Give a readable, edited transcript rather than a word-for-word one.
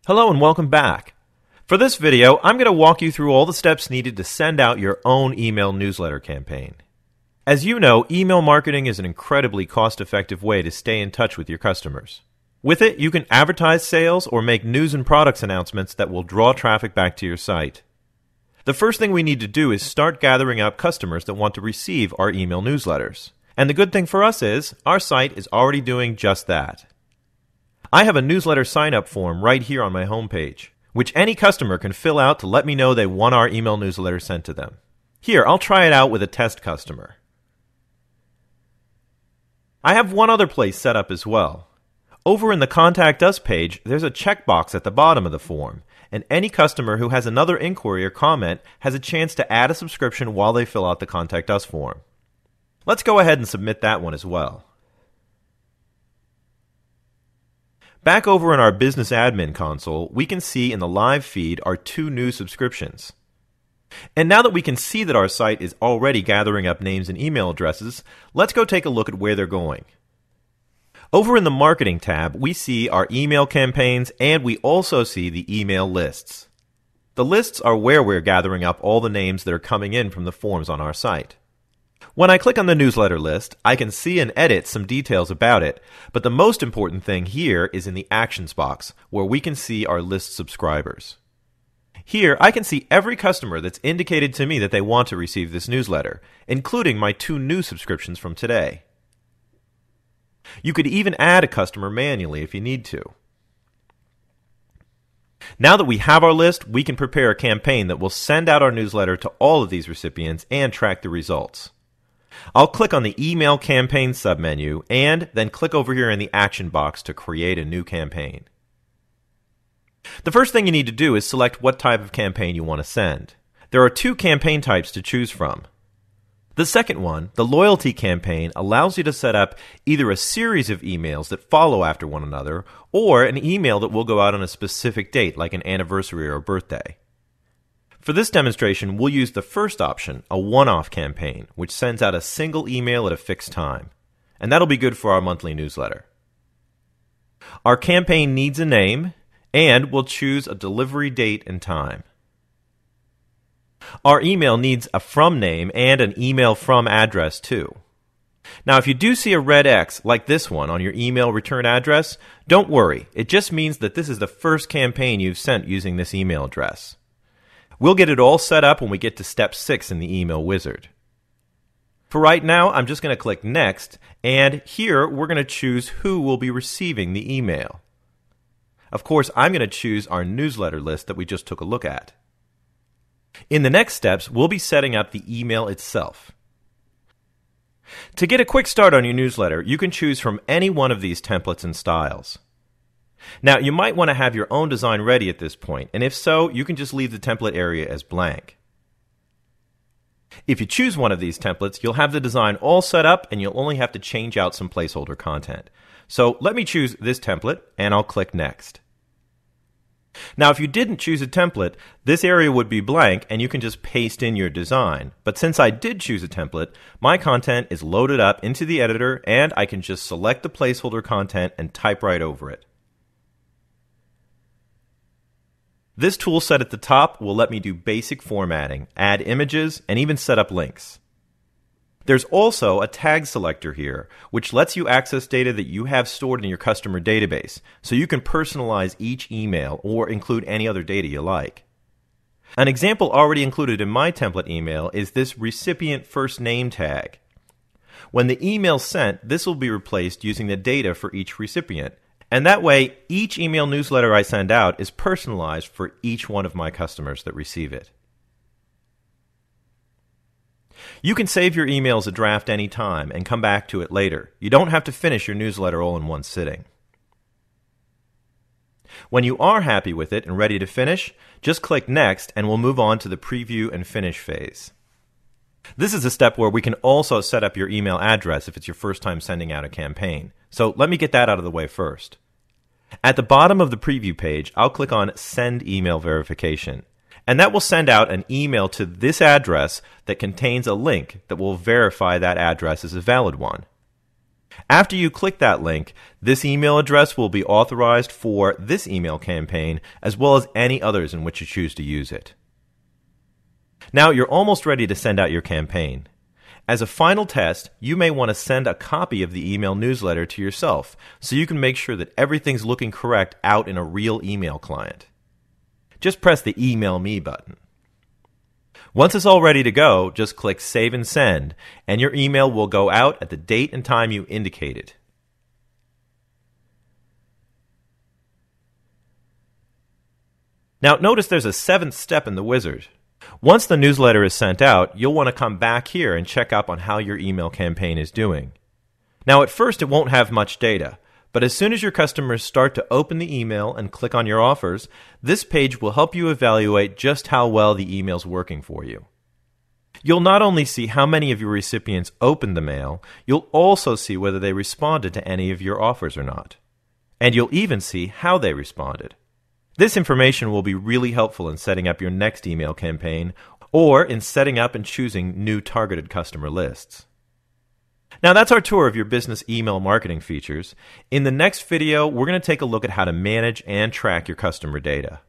Hello and welcome back. For this video, I'm going to walk you through all the steps needed to send out your own email newsletter campaign. As you know, email marketing is an incredibly cost-effective way to stay in touch with your customers. With it, you can advertise sales or make news and products announcements that will draw traffic back to your site. The first thing we need to do is start gathering up customers that want to receive our email newsletters. And the good thing for us is, our site is already doing just that. I have a newsletter sign-up form right here on my homepage, which any customer can fill out to let me know they want our email newsletter sent to them. Here, I'll try it out with a test customer. I have one other place set up as well. Over in the Contact Us page, there's a checkbox at the bottom of the form, and any customer who has another inquiry or comment has a chance to add a subscription while they fill out the Contact Us form. Let's go ahead and submit that one as well. Back over in our Business Admin console, we can see in the live feed our two new subscriptions. And now that we can see that our site is already gathering up names and email addresses, let's go take a look at where they're going. Over in the Marketing tab, we see our email campaigns and we also see the email lists. The lists are where we're gathering up all the names that are coming in from the forms on our site. When I click on the newsletter list, I can see and edit some details about it, but the most important thing here is in the Actions box, where we can see our list subscribers. Here, I can see every customer that's indicated to me that they want to receive this newsletter, including my two new subscriptions from today. You could even add a customer manually if you need to. Now that we have our list, we can prepare a campaign that will send out our newsletter to all of these recipients and track the results. I'll click on the Email Campaign submenu and then click over here in the Action box to create a new campaign. The first thing you need to do is select what type of campaign you want to send. There are two campaign types to choose from. The second one, the Loyalty Campaign, allows you to set up either a series of emails that follow after one another or an email that will go out on a specific date, like an anniversary or a birthday. For this demonstration, we'll use the first option, a one-off campaign, which sends out a single email at a fixed time. And that'll be good for our monthly newsletter. Our campaign needs a name, and we'll choose a delivery date and time. Our email needs a from name and an email from address too. Now, if you do see a red X like this one on your email return address, don't worry. It just means that this is the first campaign you've sent using this email address. We'll get it all set up when we get to step 6 in the email wizard. For right now, I'm just going to click Next, and here we're going to choose who will be receiving the email. Of course, I'm going to choose our newsletter list that we just took a look at. In the next steps, we'll be setting up the email itself. To get a quick start on your newsletter, you can choose from any one of these templates and styles. Now, you might want to have your own design ready at this point, and if so, you can just leave the template area as blank. If you choose one of these templates, you'll have the design all set up and you'll only have to change out some placeholder content. So let me choose this template, and I'll click Next. Now, if you didn't choose a template, this area would be blank and you can just paste in your design. But since I did choose a template, my content is loaded up into the editor and I can just select the placeholder content and type right over it. This tool set at the top will let me do basic formatting, add images, and even set up links. There's also a tag selector here, which lets you access data that you have stored in your customer database, so you can personalize each email or include any other data you like. An example already included in my template email is this recipient first name tag. When the email's sent, this will be replaced using the data for each recipient. And that way, each email newsletter I send out is personalized for each one of my customers that receive it. You can save your email as a draft anytime and come back to it later. You don't have to finish your newsletter all in one sitting. When you are happy with it and ready to finish, just click Next and we'll move on to the preview and finish phase. This is a step where we can also set up your email address if it's your first time sending out a campaign. So let me get that out of the way first. At the bottom of the preview page, I'll click on Send Email Verification. And that will send out an email to this address that contains a link that will verify that address as a valid one. After you click that link, this email address will be authorized for this email campaign as well as any others in which you choose to use it. Now you're almost ready to send out your campaign. As a final test, you may want to send a copy of the email newsletter to yourself so you can make sure that everything's looking correct out in a real email client. Just press the Email Me button. Once it's all ready to go, just click Save and Send, and your email will go out at the date and time you indicated. Now notice there's a seventh step in the wizard. Once the newsletter is sent out, you'll want to come back here and check up on how your email campaign is doing. Now at first it won't have much data, but as soon as your customers start to open the email and click on your offers, this page will help you evaluate just how well the email's working for you. You'll not only see how many of your recipients opened the mail, you'll also see whether they responded to any of your offers or not. And you'll even see how they responded. This information will be really helpful in setting up your next email campaign or in setting up and choosing new targeted customer lists. Now that's our tour of your business email marketing features. In the next video, we're going to take a look at how to manage and track your customer data.